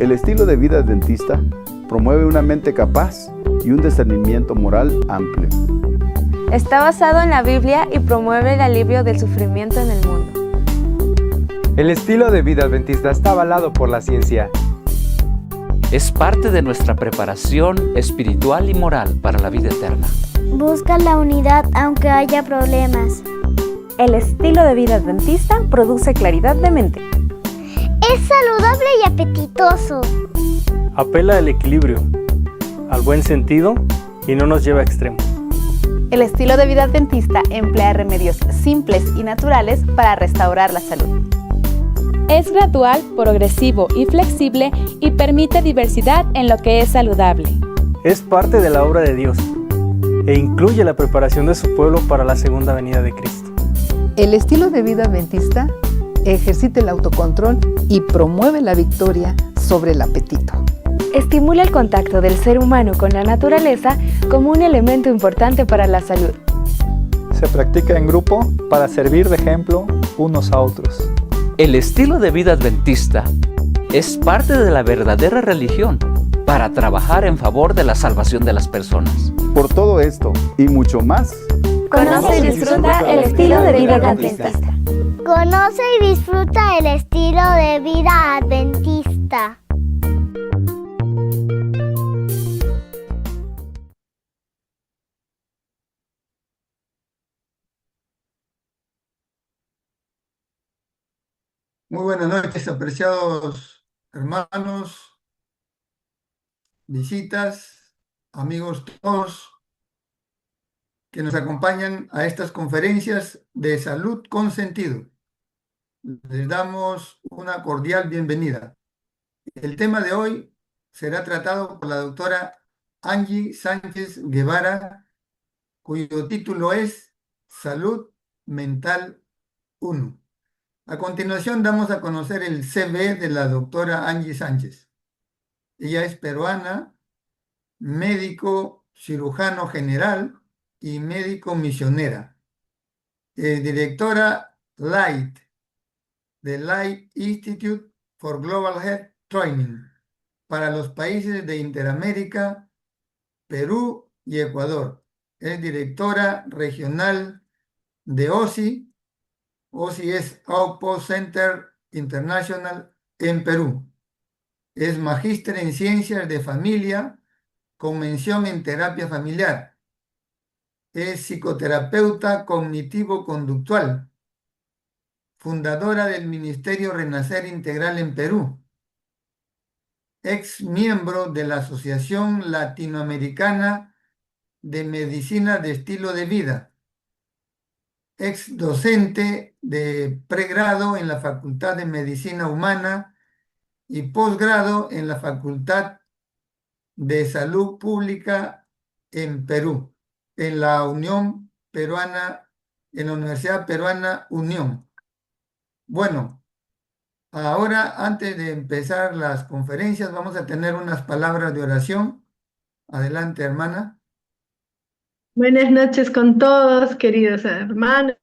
El estilo de vida adventista promueve una mente capaz y un discernimiento moral amplio. Está basado en la Biblia y promueve el alivio del sufrimiento en el mundo. El estilo de vida adventista está avalado por la ciencia. Es parte de nuestra preparación espiritual y moral para la vida eterna. Busca la unidad aunque haya problemas. El estilo de vida adventista produce claridad de mente. Es saludable y apetitoso. Apela al equilibrio, al buen sentido y no nos lleva a extremos. El estilo de vida adventista emplea remedios simples y naturales para restaurar la salud. Es gradual, progresivo y flexible y permite diversidad en lo que es saludable. Es parte de la obra de Dios e incluye la preparación de su pueblo para la segunda venida de Cristo. El estilo de vida adventista ejercita el autocontrol y promueve la victoria sobre el apetito. Estimula el contacto del ser humano con la naturaleza como un elemento importante para la salud. Se practica en grupo para servir de ejemplo unos a otros. El estilo de vida adventista es parte de la verdadera religión para trabajar en favor de la salvación de las personas. Por todo esto y mucho más, Conoce y disfruta el estilo de vida adventista. Conoce y disfruta el estilo de vida adventista. Muy buenas noches, apreciados hermanos, visitas, amigos todos que nos acompañan a estas conferencias de salud con sentido. Les damos una cordial bienvenida. El tema de hoy será tratado por la doctora Angie Sánchez Guevara, cuyo título es Salud Mental 1. A continuación damos a conocer el CV de la doctora Angie Sánchez. Ella es peruana, médico cirujano general y médico misionera. Directora LIGHT, de Light Institute for Global Health Training, para los países de Interamérica, Perú y Ecuador. Es directora regional de OSI. OSI es Outpost Center International en Perú. Es magíster en Ciencias de Familia con mención en Terapia Familiar. Es psicoterapeuta cognitivo-conductual. Fundadora del Ministerio Renacer Integral en Perú. Ex miembro de la Asociación Latinoamericana de Medicina de Estilo de Vida. Ex docente de pregrado en la Facultad de Medicina Humana y posgrado en la Facultad de Salud Pública en Perú, en la Unión Peruana, en la Universidad Peruana Unión. Bueno, ahora antes de empezar las conferencias vamos a tener unas palabras de oración. Adelante, hermana. Buenas noches con todos, queridos hermanos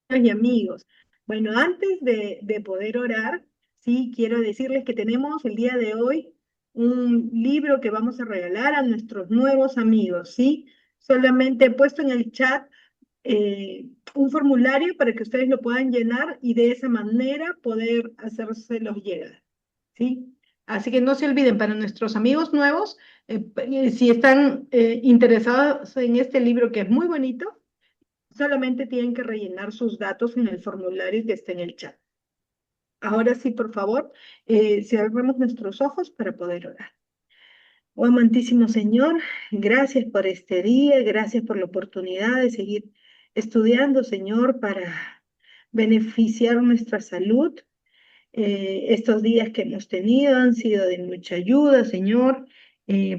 y amigos. Bueno, antes de poder orar, sí, quiero decirles que tenemos el día de hoy un libro que vamos a regalar a nuestros nuevos amigos, ¿sí? Solamente he puesto en el chat un formulario para que ustedes lo puedan llenar y de esa manera poder hacérselos llegar, ¿sí? Así que no se olviden, para nuestros amigos nuevos, si están interesados en este libro que es muy bonito, solamente tienen que rellenar sus datos en el formulario que está en el chat. Ahora sí, por favor, cerremos nuestros ojos para poder orar. Oh amantísimo Señor, gracias por este día, gracias por la oportunidad de seguir estudiando, Señor, para beneficiar nuestra salud. Estos días que hemos tenido han sido de mucha ayuda, Señor,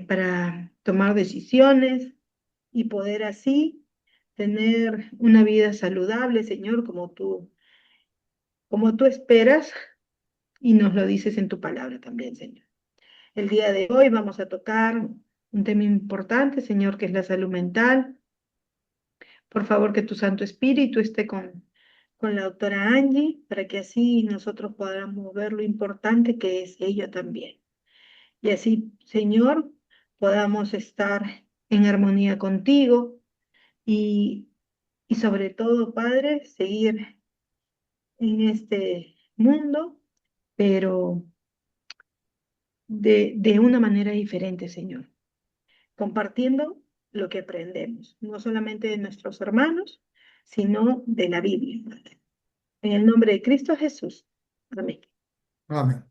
para tomar decisiones y poder así tener una vida saludable, Señor, como tú esperas y nos lo dices en tu palabra también, Señor. El día de hoy vamos a tocar un tema importante, Señor, que es la salud mental. Por favor, que tu Santo Espíritu esté con la doctora Angie, para que así nosotros podamos ver lo importante que es ello también. y así, Señor, podamos estar en armonía contigo y, y sobre todo, Padre, seguir en este mundo, pero de una manera diferente, Señor, compartiendo lo que aprendemos, no solamente de nuestros hermanos, sino de la Biblia, Padre. En el nombre de Cristo Jesús. Amén. Amén.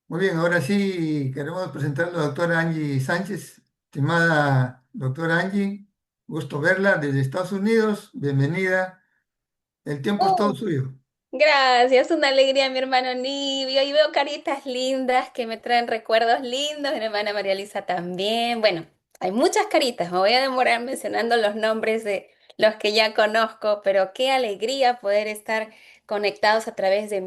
Muy bien, ahora sí queremos presentar a la doctora Angie Sánchez. Estimada doctora Angie, gusto verla desde Estados Unidos. Bienvenida. El tiempo es todo suyo. Gracias, una alegría, mi hermano Nibio. Y veo caritas lindas que me traen recuerdos lindos. Mi hermana María Luisa también. Bueno, hay muchas caritas. Me voy a demorar mencionando los nombres de los que ya conozco, pero qué alegría poder estar conectados a través de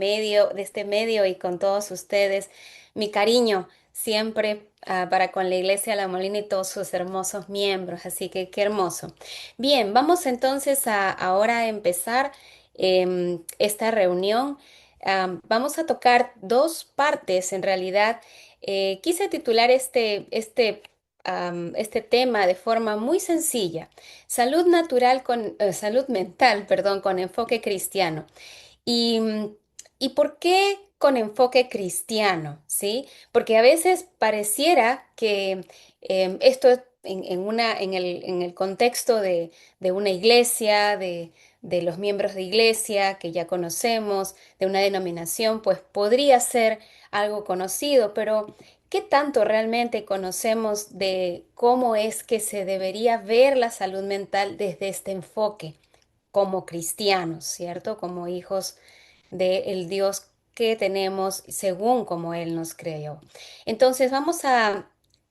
este medio y con todos ustedes. Mi cariño siempre para con la Iglesia La Molina y todos sus hermosos miembros. Así que qué hermoso. Bien, vamos entonces ahora a empezar esta reunión. Vamos a tocar dos partes en realidad. Quise titular este tema de forma muy sencilla. Salud mental, perdón, con enfoque cristiano. ¿Y, y por qué con enfoque cristiano? ¿Sí? Porque a veces pareciera que esto en el contexto de una iglesia, de los miembros de iglesia que ya conocemos, de una denominación, pues podría ser algo conocido, pero ¿qué tanto realmente conocemos de cómo es que se debería ver la salud mental desde este enfoque como cristianos, ¿cierto? Como hijos del Dios que tenemos según como Él nos creó. Entonces vamos a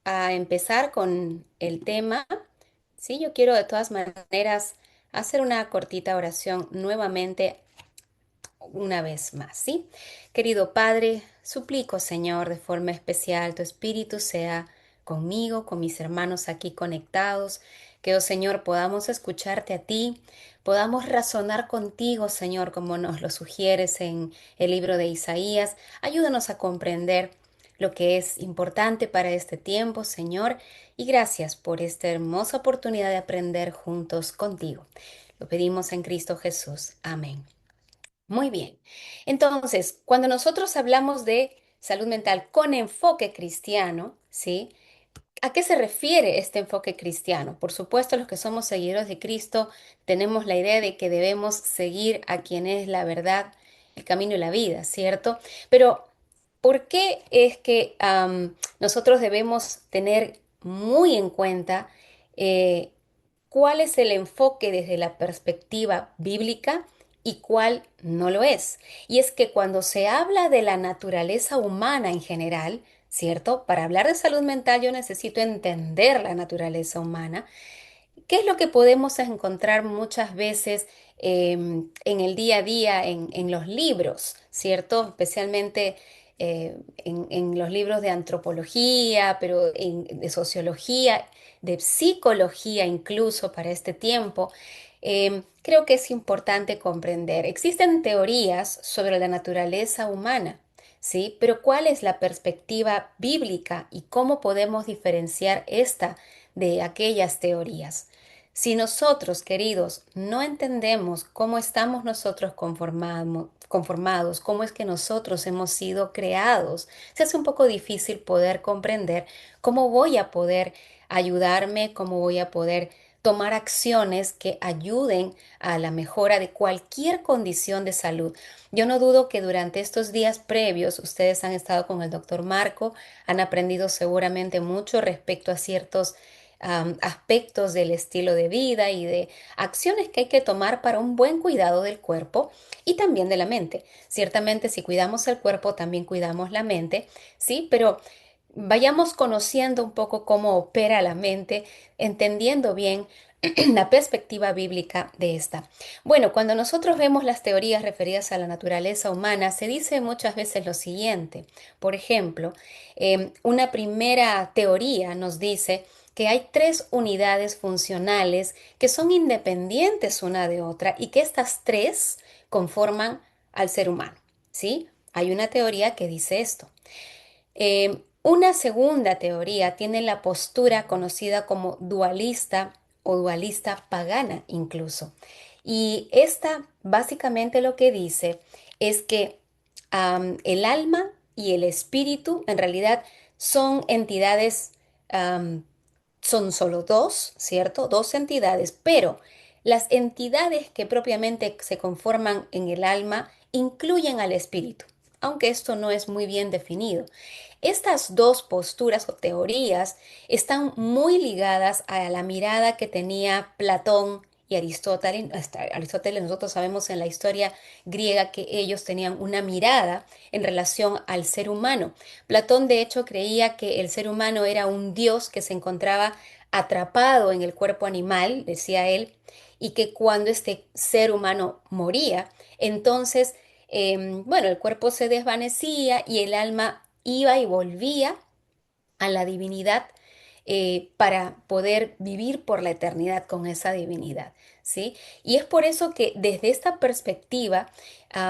empezar con el tema. Sí, yo quiero de todas maneras hacer una cortita oración nuevamente una vez más, ¿sí? Querido Padre, suplico, Señor, de forma especial, tu Espíritu sea conmigo, con mis hermanos aquí conectados, que, oh Señor, podamos escucharte a ti, podamos razonar contigo, Señor, como nos lo sugieres en el libro de Isaías. Ayúdanos a comprender lo que es importante para este tiempo, Señor, y gracias por esta hermosa oportunidad de aprender juntos contigo. Lo pedimos en Cristo Jesús. Amén. Muy bien. Entonces, cuando nosotros hablamos de salud mental con enfoque cristiano, ¿sí? ¿A qué se refiere este enfoque cristiano? Por supuesto, los que somos seguidores de Cristo tenemos la idea de que debemos seguir a quien es la verdad, el camino y la vida, ¿cierto? Pero, ¿por qué es que nosotros debemos tener muy en cuenta eh, cuál es el enfoque desde la perspectiva bíblica y cuál no lo es? Y es que cuando se habla de la naturaleza humana en general, ¿cierto? Para hablar de salud mental yo necesito entender la naturaleza humana. ¿Qué es lo que podemos encontrar muchas veces en el día a día, en los libros, ¿cierto? Especialmente en los libros de antropología, pero de sociología, de psicología incluso para este tiempo. Creo que es importante comprender. Existen teorías sobre la naturaleza humana, ¿sí? Pero ¿cuál es la perspectiva bíblica y cómo podemos diferenciar esta de aquellas teorías? Si nosotros, queridos, no entendemos cómo estamos nosotros conformados, cómo es que nosotros hemos sido creados, se hace un poco difícil poder comprender cómo voy a poder ayudarme, cómo voy a poder tomar acciones que ayuden a la mejora de cualquier condición de salud. Yo no dudo que durante estos días previos ustedes han estado con el doctor Marco, han aprendido seguramente mucho respecto a ciertos aspectos del estilo de vida y de acciones que hay que tomar para un buen cuidado del cuerpo y también de la mente. Ciertamente, si cuidamos el cuerpo, también cuidamos la mente, ¿sí? Pero vayamos conociendo un poco cómo opera la mente, entendiendo bien la perspectiva bíblica de esta. Bueno, cuando nosotros vemos las teorías referidas a la naturaleza humana, se dice muchas veces lo siguiente. Por ejemplo, una primera teoría nos dice que hay tres unidades funcionales que son independientes una de otra y que estas tres conforman al ser humano, ¿sí? Hay una teoría que dice esto. Una segunda teoría tiene la postura conocida como dualista o dualista pagana incluso. Y esta básicamente lo que dice es que el alma y el espíritu en realidad son entidades, son solo dos, ¿cierto? Dos entidades, pero las entidades que propiamente se conforman en el alma incluyen al espíritu, aunque esto no es muy bien definido. Estas dos posturas o teorías están muy ligadas a la mirada que tenía Platón y Aristóteles. Aristóteles, nosotros sabemos en la historia griega que ellos tenían una mirada en relación al ser humano. Platón, de hecho, creía que el ser humano era un dios que se encontraba atrapado en el cuerpo animal, decía él, y que cuando este ser humano moría, entonces, bueno, el cuerpo se desvanecía y el alma iba y volvía a la divinidad para poder vivir por la eternidad con esa divinidad, ¿sí? Y es por eso que desde esta perspectiva,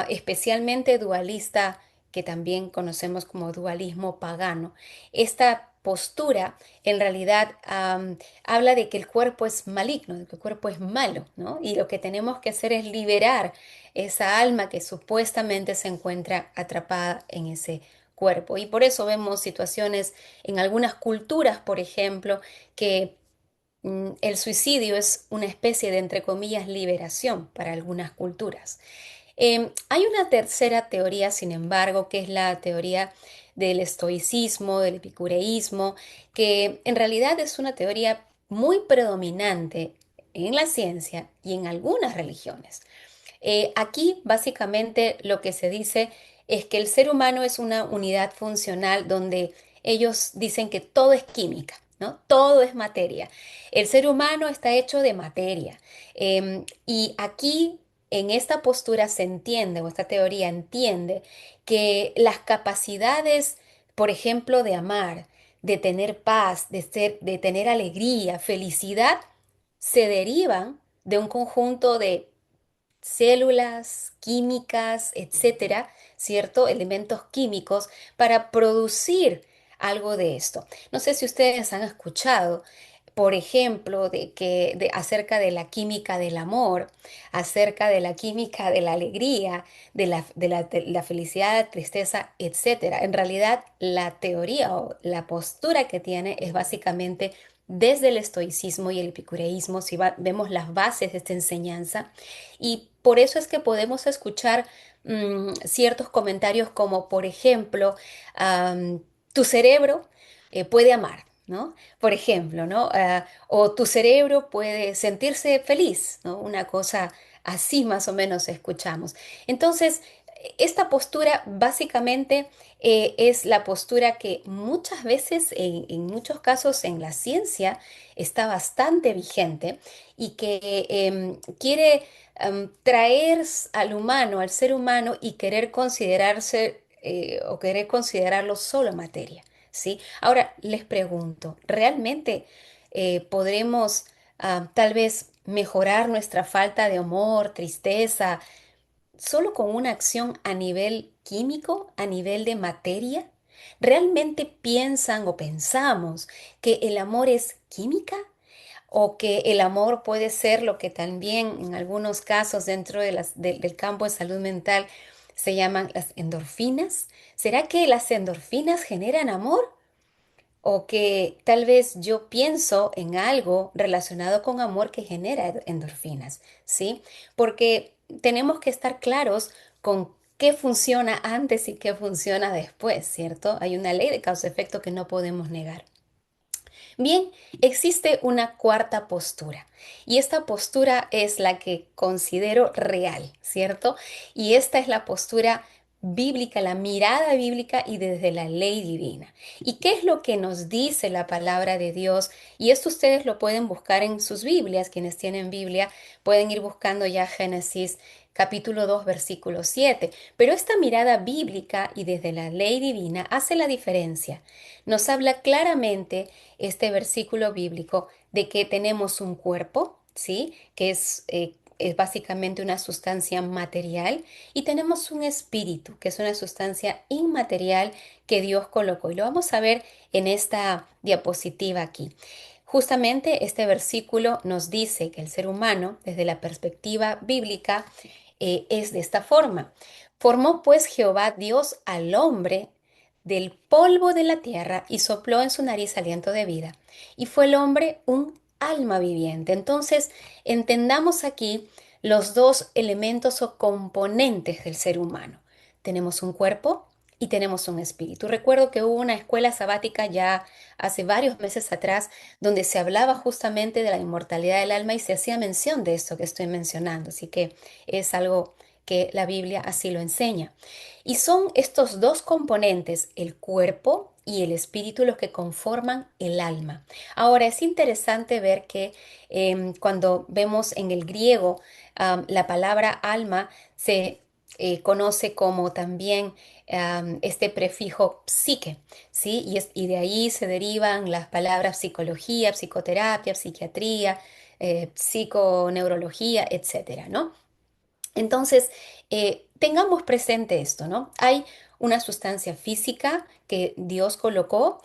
especialmente dualista, que también conocemos como dualismo pagano, esta postura en realidad habla de que el cuerpo es maligno, de que el cuerpo es malo, ¿no? Y lo que tenemos que hacer es liberar esa alma que supuestamente se encuentra atrapada en ese cuerpo. Y por eso vemos situaciones en algunas culturas, por ejemplo, que el suicidio es una especie de, entre comillas, liberación para algunas culturas. Hay una tercera teoría, sin embargo, que es la teoría del estoicismo, del epicureísmo, que en realidad es una teoría muy predominante en la ciencia y en algunas religiones. Aquí básicamente lo que se dice es que el ser humano es una unidad funcional donde ellos dicen que todo es química, ¿no? Todo es materia. El ser humano está hecho de materia. Y aquí, en esta postura se entiende, o esta teoría entiende, que las capacidades, por ejemplo, de amar, de tener paz, de tener alegría, felicidad, se derivan de un conjunto de células, químicas, etcétera, ¿cierto? Elementos químicos para producir algo de esto. No sé si ustedes han escuchado, por ejemplo, acerca de la química del amor, acerca de la química de la alegría, de la felicidad, la tristeza, etcétera. En realidad, la teoría o la postura que tiene es básicamente desde el estoicismo y el epicureísmo, si vemos las bases de esta enseñanza, y por eso es que podemos escuchar ciertos comentarios como, por ejemplo, tu cerebro puede amar, ¿no? Por ejemplo, ¿no? O tu cerebro puede sentirse feliz, ¿no? Una cosa así más o menos escuchamos. Entonces, esta postura básicamente es la postura que muchas veces, en muchos casos en la ciencia, está bastante vigente y que quiere traer al humano, al ser humano y querer considerarse o querer considerarlo solo materia, ¿sí? Ahora les pregunto, ¿realmente podremos tal vez mejorar nuestra falta de amor, tristeza, solo con una acción a nivel químico, a nivel de materia? ¿Realmente piensan o pensamos que el amor es química? ¿O que el amor puede ser lo que también en algunos casos dentro del campo de salud mental se llaman las endorfinas? ¿Será que las endorfinas generan amor? ¿O que tal vez yo pienso en algo relacionado con amor que genera endorfinas? ¿Sí? Porque tenemos que estar claros con qué funciona antes y qué funciona después, ¿cierto? Hay una ley de causa-efecto que no podemos negar. Bien, existe una cuarta postura y esta postura es la que considero real, ¿cierto? Y esta es la postura bíblica, la mirada bíblica y desde la ley divina. ¿Y qué es lo que nos dice la palabra de Dios? Y esto ustedes lo pueden buscar en sus Biblias, quienes tienen Biblia pueden ir buscando ya Génesis capítulo 2, versículo 7. Pero esta mirada bíblica y desde la ley divina hace la diferencia. Nos habla claramente este versículo bíblico de que tenemos un cuerpo, ¿sí? Que es es básicamente una sustancia material, y tenemos un espíritu, que es una sustancia inmaterial que Dios colocó. Y lo vamos a ver en esta diapositiva aquí. Justamente este versículo nos dice que el ser humano, desde la perspectiva bíblica, es de esta forma. Formó pues Jehová Dios al hombre del polvo de la tierra y sopló en su nariz aliento de vida. Y fue el hombre un alma viviente. Entonces, entendamos aquí los dos elementos o componentes del ser humano. Tenemos un cuerpo y tenemos un espíritu. Recuerdo que hubo una escuela sabática ya hace varios meses atrás donde se hablaba justamente de la inmortalidad del alma y se hacía mención de esto que estoy mencionando. Así que es algo que la Biblia así lo enseña. Y son estos dos componentes, el cuerpo y el espíritu, los que conforman el alma. Ahora, es interesante ver que cuando vemos en el griego la palabra alma se conoce como también este prefijo psique, ¿sí? Y de ahí se derivan las palabras psicología, psicoterapia, psiquiatría, psiconeurología, etcétera, ¿no? Entonces, tengamos presente esto, ¿no? Hay una sustancia física que Dios colocó,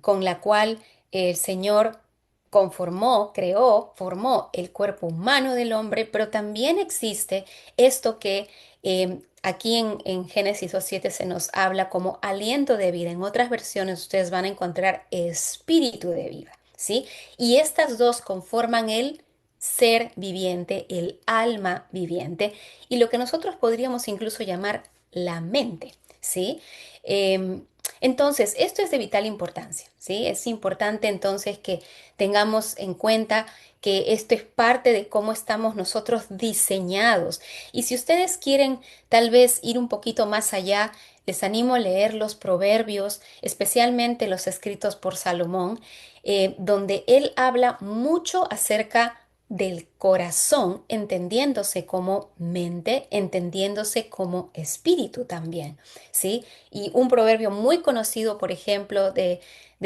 con la cual el Señor conformó, creó, formó el cuerpo humano del hombre, pero también existe esto que aquí en Génesis 2:7 se nos habla como aliento de vida. En otras versiones ustedes van a encontrar espíritu de vida, ¿sí? Y estas dos conforman el ser viviente, el alma viviente, y lo que nosotros podríamos incluso llamar la mente, ¿sí? Entonces, esto es de vital importancia, ¿sí? Es importante entonces que tengamos en cuenta que esto es parte de cómo estamos nosotros diseñados. Y si ustedes quieren tal vez ir un poquito más allá, les animo a leer los proverbios, especialmente los escritos por Salomón, donde él habla mucho acerca del corazón, entendiéndose como mente, entendiéndose como espíritu también, ¿sí? Y un proverbio muy conocido, por ejemplo, de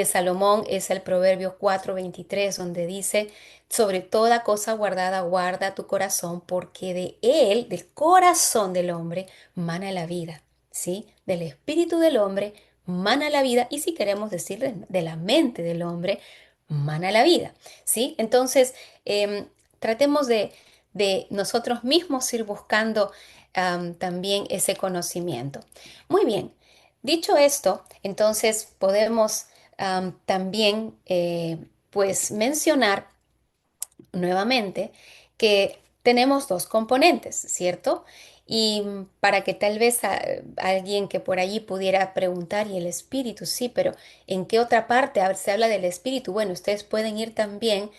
Salomón es el proverbio 4:23, donde dice, sobre toda cosa guardada, guarda tu corazón, porque de él, del corazón del hombre, mana la vida, ¿sí? Del espíritu del hombre mana la vida, y si queremos decir de la mente del hombre, mana la vida, ¿sí? Entonces, tratemos de nosotros mismos ir buscando también ese conocimiento. Muy bien, dicho esto, entonces podemos también pues mencionar nuevamente que tenemos dos componentes, ¿cierto? Y para que tal vez alguien que por allí pudiera preguntar, ¿y el espíritu? Sí, pero ¿en qué otra parte se habla del espíritu? Bueno, ustedes pueden ir también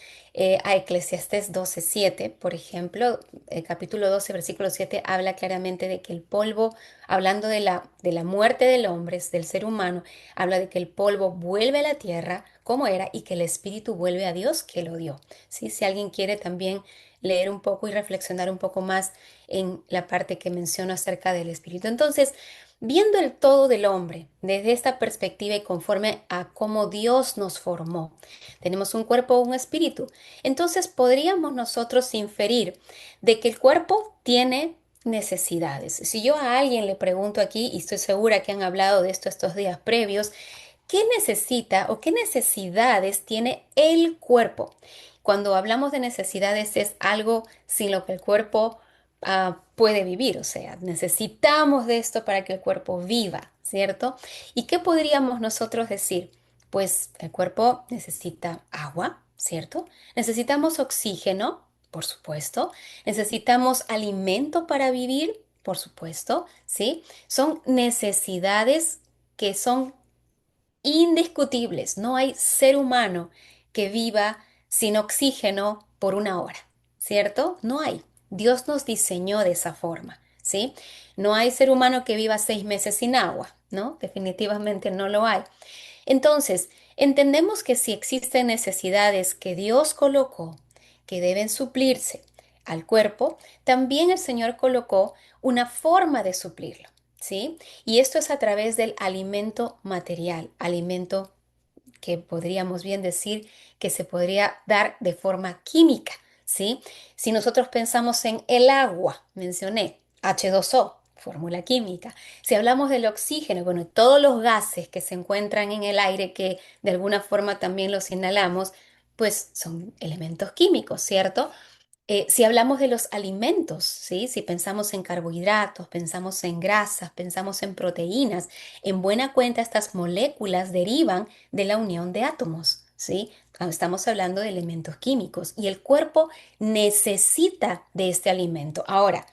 a Eclesiastés 12:7, por ejemplo, el capítulo 12, versículo 7, habla claramente de que el polvo, hablando de la muerte del hombre, del ser humano, habla de que el polvo vuelve a la tierra como era y que el espíritu vuelve a Dios que lo dio. ¿Sí? Si alguien quiere también leer un poco y reflexionar un poco más en la parte que menciono acerca del espíritu. Entonces, viendo el todo del hombre desde esta perspectiva y conforme a cómo Dios nos formó, tenemos un cuerpo o un espíritu. Entonces, podríamos nosotros inferir de que el cuerpo tiene necesidades. Si yo a alguien le pregunto aquí, y estoy segura que han hablado de esto estos días previos, ¿qué necesita o qué necesidades tiene el cuerpo? Cuando hablamos de necesidades es algo sin lo que el cuerpo puede vivir, o sea, necesitamos de esto para que el cuerpo viva, ¿cierto? ¿Y qué podríamos nosotros decir? Pues el cuerpo necesita agua, ¿cierto? Necesitamos oxígeno, por supuesto. Necesitamos alimento para vivir, por supuesto, ¿sí? Son necesidades que son indiscutibles. No hay ser humano que viva sin oxígeno por una hora, ¿cierto? No hay. Dios nos diseñó de esa forma, ¿sí? No hay ser humano que viva 6 meses sin agua, ¿no? Definitivamente no lo hay. Entonces, entendemos que si existen necesidades que Dios colocó, que deben suplirse al cuerpo, también el Señor colocó una forma de suplirlo, ¿sí? Y esto es a través del alimento material, alimento que podríamos bien decir que se podría dar de forma química, ¿sí? Si nosotros pensamos en el agua, mencioné H2O, fórmula química. Si hablamos del oxígeno, bueno, todos los gases que se encuentran en el aire, que de alguna forma también los inhalamos, pues son elementos químicos, ¿cierto? Si hablamos de los alimentos, ¿sí? Si pensamos en carbohidratos, pensamos en grasas, pensamos en proteínas, en buena cuenta estas moléculas derivan de la unión de átomos, ¿sí? Estamos hablando de elementos químicos y el cuerpo necesita de este alimento. Ahora,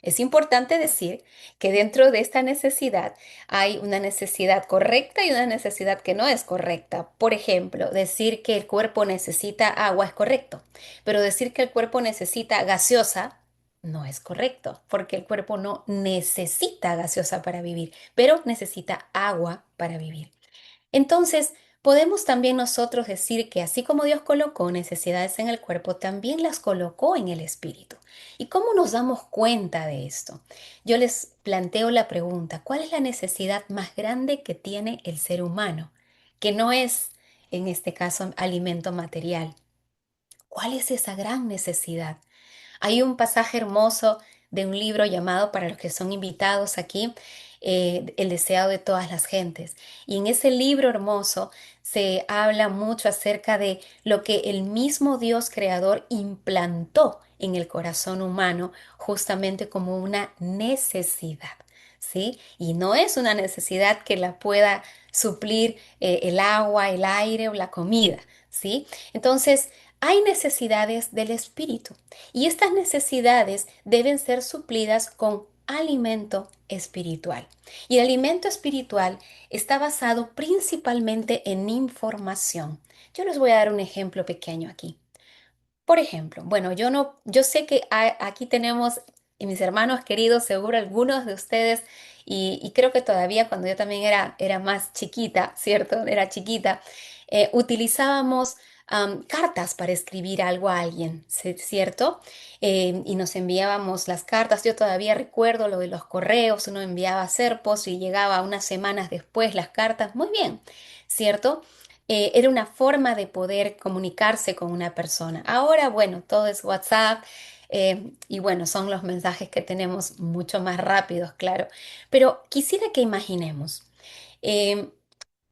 es importante decir que dentro de esta necesidad hay una necesidad correcta y una necesidad que no es correcta. Por ejemplo, decir que el cuerpo necesita agua es correcto, pero decir que el cuerpo necesita gaseosa no es correcto, porque el cuerpo no necesita gaseosa para vivir, pero necesita agua para vivir. Entonces, podemos también nosotros decir que así como Dios colocó necesidades en el cuerpo, también las colocó en el espíritu. ¿Y cómo nos damos cuenta de esto? Yo les planteo la pregunta, ¿cuál es la necesidad más grande que tiene el ser humano? Que no es, en este caso, alimento material. ¿Cuál es esa gran necesidad? Hay un pasaje hermoso de un libro llamado, para los que son invitados aquí, El deseado de todas las gentes. Y en ese libro hermoso se habla mucho acerca de lo que el mismo Dios creador implantó en el corazón humano justamente como una necesidad, ¿sí? Y no es una necesidad que la pueda suplir el agua, el aire o la comida, ¿sí? Entonces, hay necesidades del espíritu y estas necesidades deben ser suplidas con alimento espiritual. Y el alimento espiritual está basado principalmente en información. Yo les voy a dar un ejemplo pequeño aquí. Por ejemplo, bueno, yo sé que aquí tenemos, y mis hermanos queridos, seguro algunos de ustedes, y creo que todavía cuando yo también era más chiquita, ¿cierto? Era chiquita, utilizábamos cartas para escribir algo a alguien, ¿cierto? Y nos enviábamos las cartas. Yo todavía recuerdo lo de los correos, uno enviaba serpos y llegaba unas semanas después las cartas. Muy bien, ¿cierto? Era una forma de poder comunicarse con una persona. Ahora, bueno, todo es WhatsApp y bueno, son los mensajes que tenemos mucho más rápidos, claro. Pero quisiera que imaginemos. eh,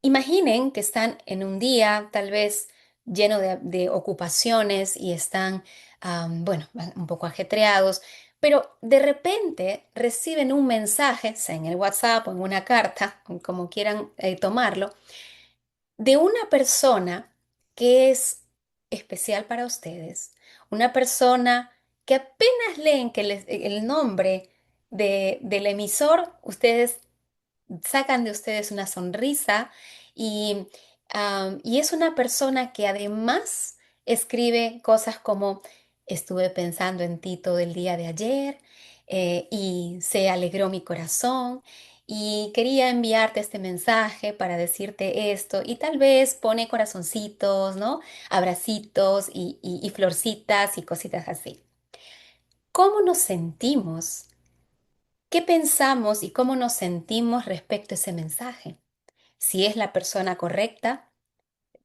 Imaginen que están en un día tal vez lleno de ocupaciones y están, bueno, un poco ajetreados, pero de repente reciben un mensaje, sea en el WhatsApp o en una carta, como quieran tomarlo, de una persona que es especial para ustedes, una persona que apenas leen que el nombre del emisor, ustedes sacan de ustedes una sonrisa y, y es una persona que además escribe cosas como estuve pensando en ti todo el día de ayer y se alegró mi corazón y quería enviarte este mensaje para decirte esto y tal vez pone corazoncitos, ¿no? Abracitos y florcitas y cositas así. ¿Cómo nos sentimos? ¿Qué pensamos y cómo nos sentimos respecto a ese mensaje? Si es la persona correcta,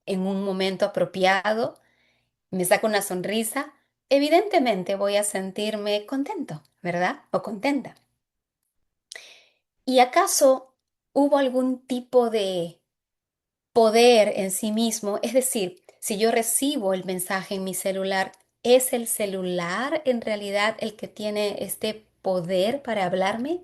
en un momento apropiado, me saca una sonrisa, evidentemente voy a sentirme contento, ¿verdad? O contenta. ¿Y acaso hubo algún tipo de poder en sí mismo? Es decir, si yo recibo el mensaje en mi celular, ¿es el celular en realidad el que tiene este poder para hablarme?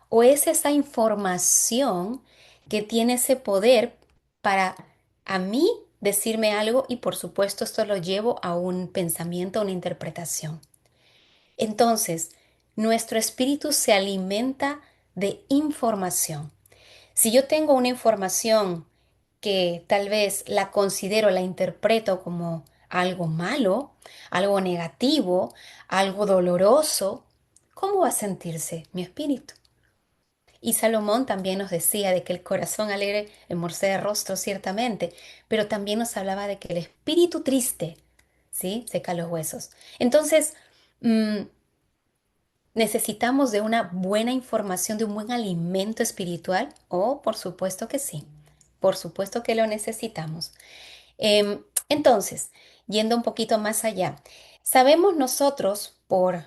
¿O es esa información que tiene ese poder para a mí decirme algo? Y por supuesto esto lo llevo a un pensamiento, a una interpretación. Entonces, nuestro espíritu se alimenta de información. Si yo tengo una información que tal vez la considero, la interpreto como algo malo, algo negativo, algo doloroso, ¿cómo va a sentirse mi espíritu? Y Salomón también nos decía de que el corazón alegre hermosea el rostro, ciertamente, pero también nos hablaba de que el espíritu triste, ¿sí? Seca los huesos. Entonces, mm, ¿necesitamos de una buena información, de un buen alimento espiritual? Oh, por supuesto que sí. Por supuesto que lo necesitamos. Entonces, yendo un poquito más allá, Sabemos nosotros, por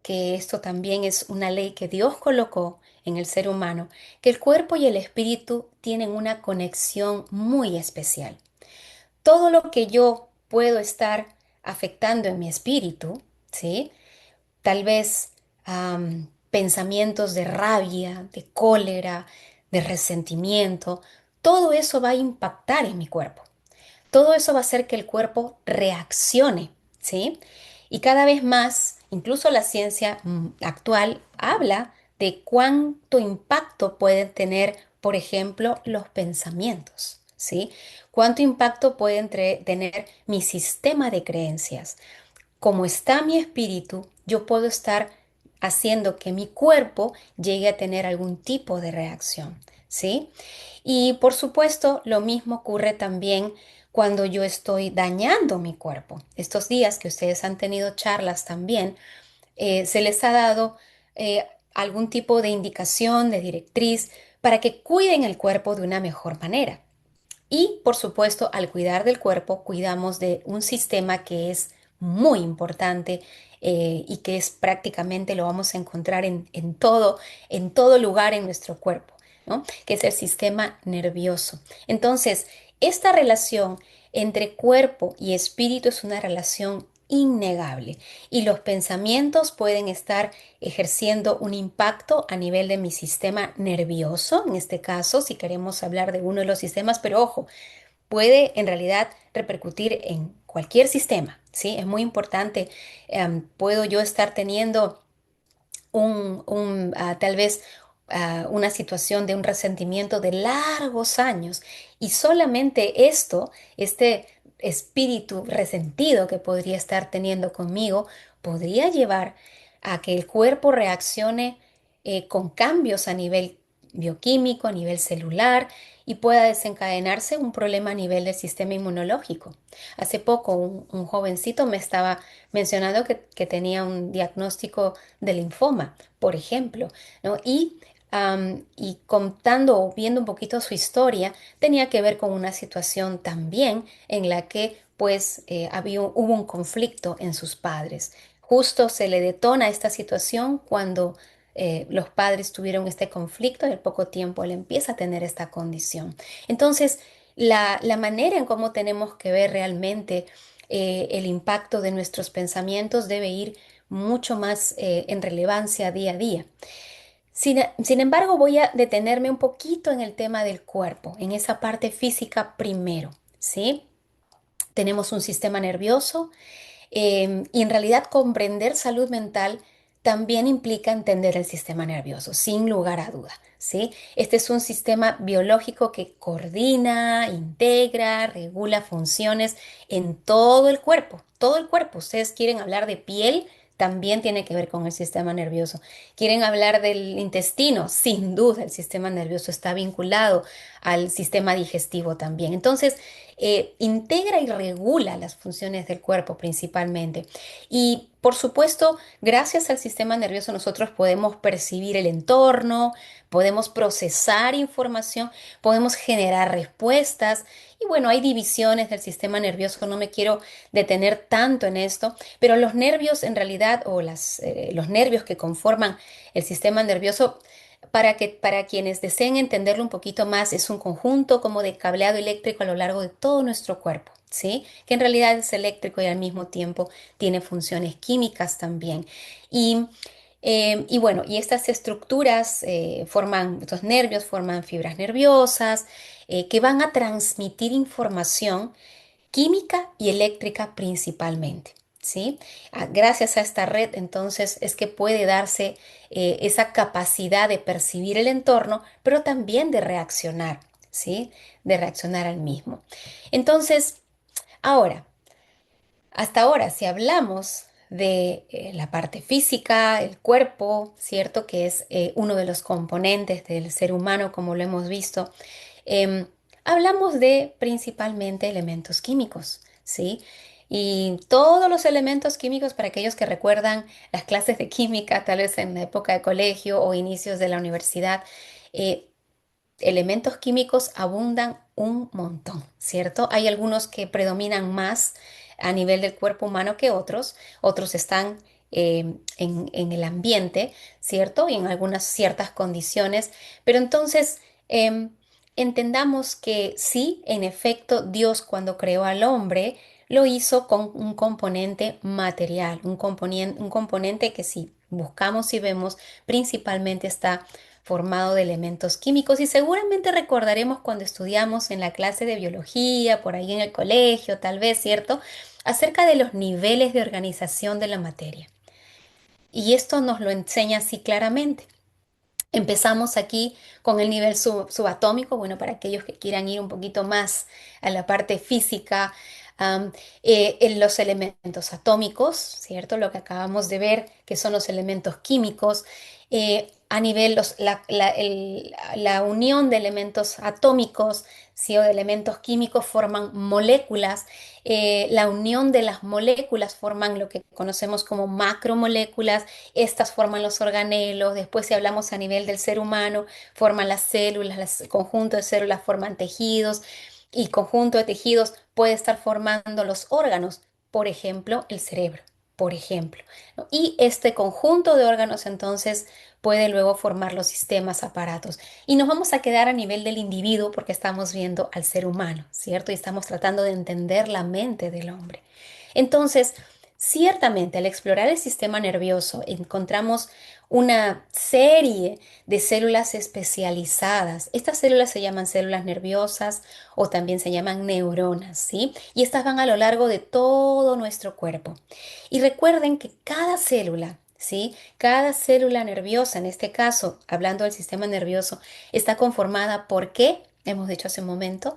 que esto también es una ley que Dios colocó en el ser humano, que el cuerpo y el espíritu tienen una conexión muy especial. Todo lo que yo puedo estar afectando en mi espíritu, ¿sí? Tal vez pensamientos de rabia, de cólera, de resentimiento, todo eso va a impactar en mi cuerpo. Todo eso va a hacer que el cuerpo reaccione, ¿sí? Y cada vez más, incluso la ciencia actual habla de cuánto impacto pueden tener, por ejemplo, los pensamientos, ¿sí? Cuánto impacto pueden tener mi sistema de creencias. Como está mi espíritu, yo puedo estar haciendo que mi cuerpo llegue a tener algún tipo de reacción, ¿sí? Y por supuesto, lo mismo ocurre también cuando yo estoy dañando mi cuerpo. Estos días que ustedes han tenido charlas también, se les ha dado algún tipo de indicación, de directriz, para que cuiden el cuerpo de una mejor manera. Y por supuesto, al cuidar del cuerpo, cuidamos de un sistema que es muy importante y que es prácticamente lo vamos a encontrar en todo lugar en nuestro cuerpo, ¿no? Que es el sistema nervioso. Entonces, esta relación entre cuerpo y espíritu es una relación innegable y los pensamientos pueden estar ejerciendo un impacto a nivel de mi sistema nervioso, en este caso, si queremos hablar de uno de los sistemas, pero ojo, puede en realidad repercutir en cualquier sistema, ¿sí? Es muy importante. Puedo yo estar teniendo tal vez una situación de un resentimiento de largos años y solamente este espíritu resentido que podría estar teniendo conmigo, podría llevar a que el cuerpo reaccione con cambios a nivel bioquímico, a nivel celular y pueda desencadenarse un problema a nivel del sistema inmunológico. Hace poco un jovencito me estaba mencionando que tenía un diagnóstico de linfoma, por ejemplo, ¿no? Y contando o viendo un poquito su historia, tenía que ver con una situación también en la que pues hubo un conflicto en sus padres. Justo se le detona esta situación cuando los padres tuvieron este conflicto y al poco tiempo él empieza a tener esta condición. Entonces, la manera en cómo tenemos que ver realmente el impacto de nuestros pensamientos debe ir mucho más en relevancia día a día. Sin embargo, voy a detenerme un poquito en el tema del cuerpo, en esa parte física primero, ¿sí? Tenemos un sistema nervioso y en realidad comprender salud mental también implica entender el sistema nervioso, sin lugar a duda, ¿sí? Este es un sistema biológico que coordina, integra, regula funciones en todo el cuerpo, todo el cuerpo. Ustedes quieren hablar de piel, también tiene que ver con el sistema nervioso. Quieren hablar del intestino, sin duda el sistema nervioso está vinculado al sistema digestivo también. Entonces, integra y regula las funciones del cuerpo principalmente. Y por supuesto, gracias al sistema nervioso nosotros podemos percibir el entorno, podemos procesar información, podemos generar respuestas. Y bueno, hay divisiones del sistema nervioso, no me quiero detener tanto en esto, pero los nervios en realidad, o los nervios que conforman el sistema nervioso, para quienes deseen entenderlo un poquito más, es un conjunto como de cableado eléctrico a lo largo de todo nuestro cuerpo, ¿sí? Que en realidad es eléctrico y al mismo tiempo tiene funciones químicas también. Y, y bueno, y estas estructuras estos nervios forman fibras nerviosas que van a transmitir información química y eléctrica principalmente. ¿Sí? Gracias a esta red, entonces, es que puede darse esa capacidad de percibir el entorno, pero también de reaccionar, ¿sí? De reaccionar al mismo. Entonces, hasta ahora, si hablamos de la parte física, el cuerpo, ¿cierto? Que es uno de los componentes del ser humano, como lo hemos visto, hablamos de principalmente elementos químicos, ¿sí? Y todos los elementos químicos, para aquellos que recuerdan las clases de química, tal vez en la época de colegio o inicios de la universidad, eh, elementos químicos abundan un montón, ¿cierto? Hay algunos que predominan más a nivel del cuerpo humano que otros están en el ambiente, ¿cierto? Y en algunas ciertas condiciones, pero entonces entendamos que sí, en efecto, Dios cuando creó al hombre, lo hizo con un componente material, un componente que si buscamos y vemos, principalmente está formado de elementos químicos y seguramente recordaremos cuando estudiamos en la clase de biología, por ahí en el colegio, tal vez, ¿cierto? Acerca de los niveles de organización de la materia. Y esto nos lo enseña así claramente. Empezamos aquí con el nivel subatómico, bueno, para aquellos que quieran ir un poquito más a la parte física, en los elementos atómicos, ¿cierto? Lo que acabamos de ver, que son los elementos químicos, a nivel, la unión de elementos atómicos, ¿sí? O de elementos químicos forman moléculas, la unión de las moléculas forman lo que conocemos como macromoléculas, estas forman los organelos, después si hablamos a nivel del ser humano, forman las células, el conjunto de células forman tejidos y conjunto de tejidos puede estar formando los órganos, por ejemplo, el cerebro, por ejemplo, ¿no? Y este conjunto de órganos entonces puede luego formar los sistemas, aparatos. Y nos vamos a quedar a nivel del individuo porque estamos viendo al ser humano, ¿cierto? Y estamos tratando de entender la mente del hombre. Entonces, ciertamente, al explorar el sistema nervioso, encontramos una serie de células especializadas. Estas células se llaman células nerviosas o también se llaman neuronas, ¿sí? Y estas van a lo largo de todo nuestro cuerpo. Y recuerden que cada célula, ¿sí? Cada célula nerviosa, en este caso, hablando del sistema nervioso, está conformada por ¿qué? Hemos dicho hace un momento,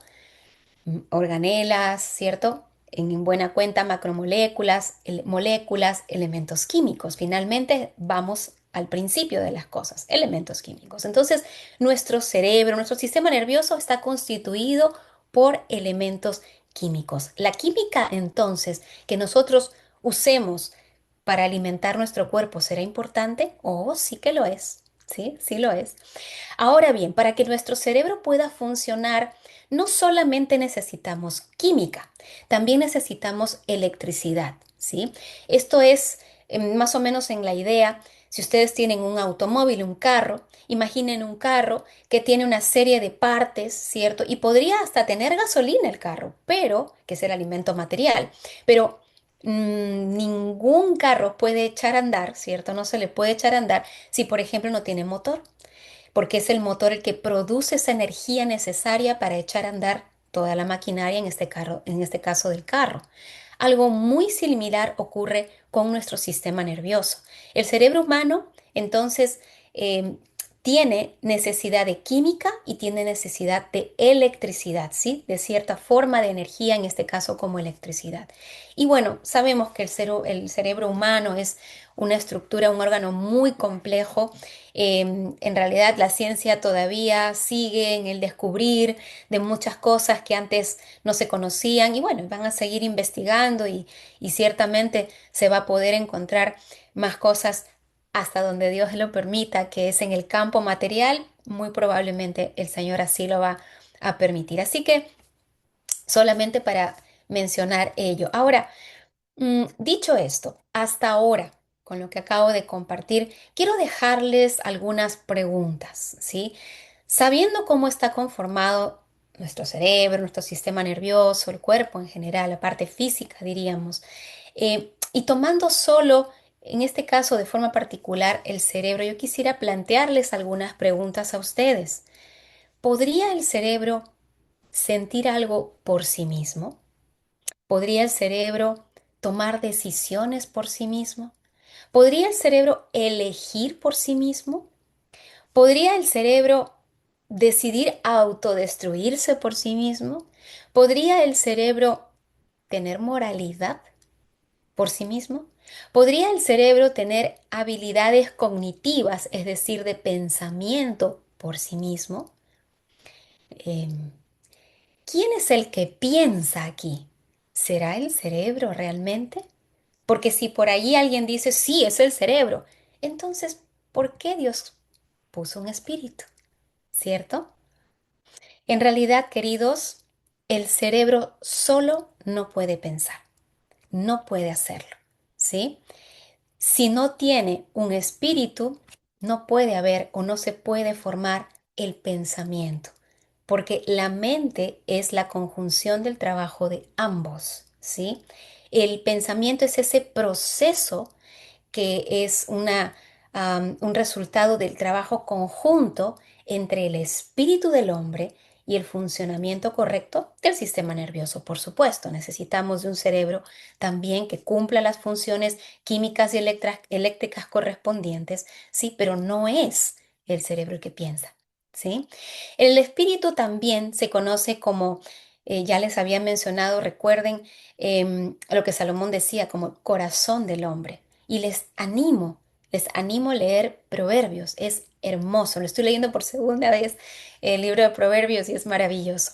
organelas, ¿cierto? En buena cuenta, macromoléculas, moléculas, elementos químicos. Finalmente, vamos al principio de las cosas, elementos químicos. Entonces, nuestro cerebro, nuestro sistema nervioso está constituido por elementos químicos. La química, entonces, que nosotros usemos para alimentar nuestro cuerpo, ¿será importante? Oh, sí que lo es. Sí, sí lo es. Ahora bien, para que nuestro cerebro pueda funcionar, no solamente necesitamos química, también necesitamos electricidad, ¿sí? Esto es más o menos en la idea, si ustedes tienen un automóvil, un carro, imaginen un carro que tiene una serie de partes, ¿cierto? Y podría hasta tener gasolina el carro, pero, que es el alimento material, pero ningún carro puede echar a andar, ¿cierto? No se le puede echar a andar si, por ejemplo, no tiene motor porque es el motor el que produce esa energía necesaria para echar a andar toda la maquinaria, en este caso del carro. Algo muy similar ocurre con nuestro sistema nervioso. El cerebro humano, entonces, tiene necesidad de química y tiene necesidad de electricidad, ¿sí? De cierta forma de energía, en este caso como electricidad. Y bueno, sabemos que el cerebro humano es una estructura, un órgano muy complejo. En realidad la ciencia todavía sigue en el descubrir de muchas cosas que antes no se conocían y bueno, van a seguir investigando y ciertamente se va a poder encontrar más cosas hasta donde Dios lo permita, que es en el campo material, muy probablemente el Señor así lo va a permitir. Así que solamente para mencionar ello. Ahora, dicho esto, hasta ahora, con lo que acabo de compartir, quiero dejarles algunas preguntas, ¿sí? Sabiendo cómo está conformado nuestro cerebro, nuestro sistema nervioso, el cuerpo en general, la parte física, diríamos, y tomando solo, en este caso de forma particular, el cerebro, yo quisiera plantearles algunas preguntas a ustedes. ¿Podría el cerebro sentir algo por sí mismo? ¿Podría el cerebro tomar decisiones por sí mismo? ¿Podría el cerebro elegir por sí mismo? ¿Podría el cerebro decidir autodestruirse por sí mismo? ¿Podría el cerebro tener moralidad por sí mismo? ¿Podría el cerebro tener habilidades cognitivas, es decir, de pensamiento por sí mismo? Em, ¿Quién es el que piensa aquí? ¿Será el cerebro realmente? Porque si por allí alguien dice, sí, es el cerebro, entonces, ¿por qué Dios puso un espíritu? ¿Cierto? En realidad, queridos, el cerebro solo no puede pensar. no puede hacerlo, ¿sí? Si no tiene un espíritu, no puede haber o no se puede formar el pensamiento, porque la mente es la conjunción del trabajo de ambos, ¿sí? El pensamiento es ese proceso que es un resultado del trabajo conjunto entre el espíritu del hombre y el funcionamiento correcto del sistema nervioso. Por supuesto, necesitamos de un cerebro también que cumpla las funciones químicas y eléctricas correspondientes, sí, pero no es el cerebro el que piensa, ¿sí? El espíritu también se conoce como, ya les había mencionado, recuerden lo que Salomón decía, como el corazón del hombre. Y les animo a leer Proverbios. Es hermoso. Lo estoy leyendo por segunda vez, el libro de Proverbios, y es maravilloso.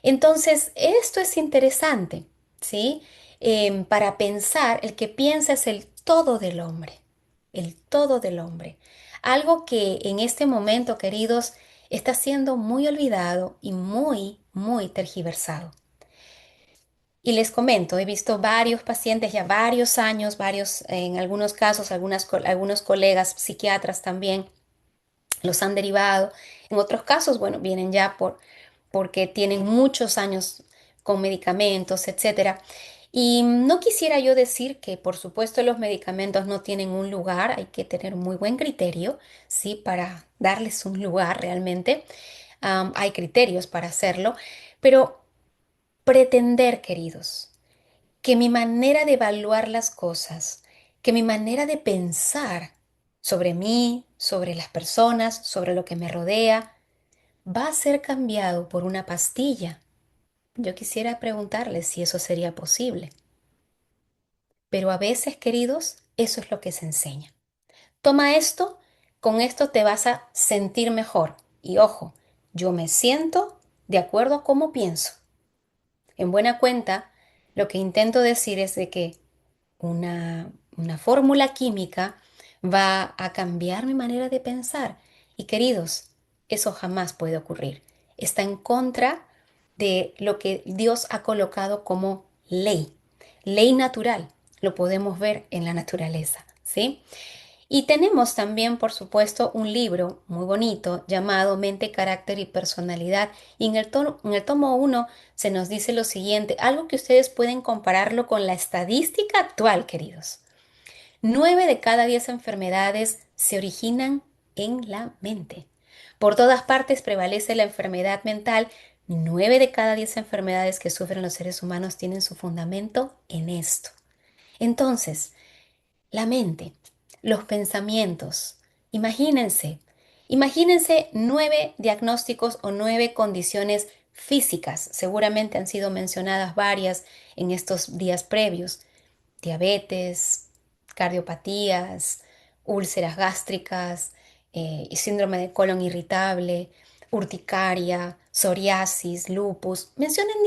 Entonces, esto es interesante, ¿sí? Para pensar, el que piensa es el todo del hombre, el todo del hombre. Algo que en este momento, queridos, está siendo muy olvidado y muy, muy tergiversado. Y les comento, he visto varios pacientes ya varios años, en algunos casos, algunos colegas psiquiatras también los han derivado. En otros casos, bueno, vienen ya porque tienen muchos años con medicamentos, etcétera. Y no quisiera yo decir que, por supuesto, los medicamentos no tienen un lugar, hay que tener muy buen criterio, ¿sí? Para darles un lugar realmente. Hay criterios para hacerlo, pero pretender, queridos, que mi manera de evaluar las cosas, que mi manera de pensar sobre mí, sobre las personas, sobre lo que me rodea, va a ser cambiado por una pastilla. Yo quisiera preguntarles si eso sería posible. Pero a veces, queridos, eso es lo que se enseña. Toma esto, con esto te vas a sentir mejor. Y ojo, yo me siento de acuerdo a cómo pienso. En buena cuenta, lo que intento decir es de que una fórmula química va a cambiar mi manera de pensar. Y queridos, eso jamás puede ocurrir. Está en contra de lo que Dios ha colocado como ley, ley natural. Lo podemos ver en la naturaleza, ¿sí? Y tenemos también, por supuesto, un libro muy bonito llamado Mente, Carácter y Personalidad. Y en el tomo 1 se nos dice lo siguiente, algo que ustedes pueden compararlo con la estadística actual, queridos. 9 de cada 10 enfermedades se originan en la mente. Por todas partes prevalece la enfermedad mental. 9 de cada 10 enfermedades que sufren los seres humanos tienen su fundamento en esto. Entonces, la mente, los pensamientos. Imagínense 9 diagnósticos o 9 condiciones físicas. Seguramente han sido mencionadas varias en estos días previos. Diabetes, cardiopatías, úlceras gástricas, síndrome de colon irritable, urticaria, psoriasis, lupus. Mencionen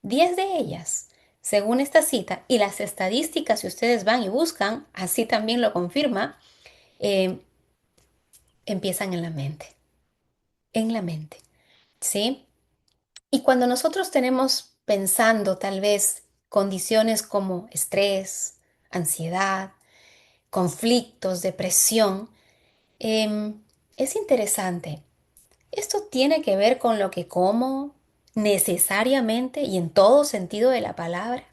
10 de ellas. Según esta cita y las estadísticas, si ustedes van y buscan, así también lo confirma, eh, empiezan en la mente, ¿sí? Y cuando nosotros tenemos pensando tal vez condiciones como estrés, ansiedad, conflictos, depresión, es interesante. Esto tiene que ver con lo que como necesariamente y en todo sentido de la palabra,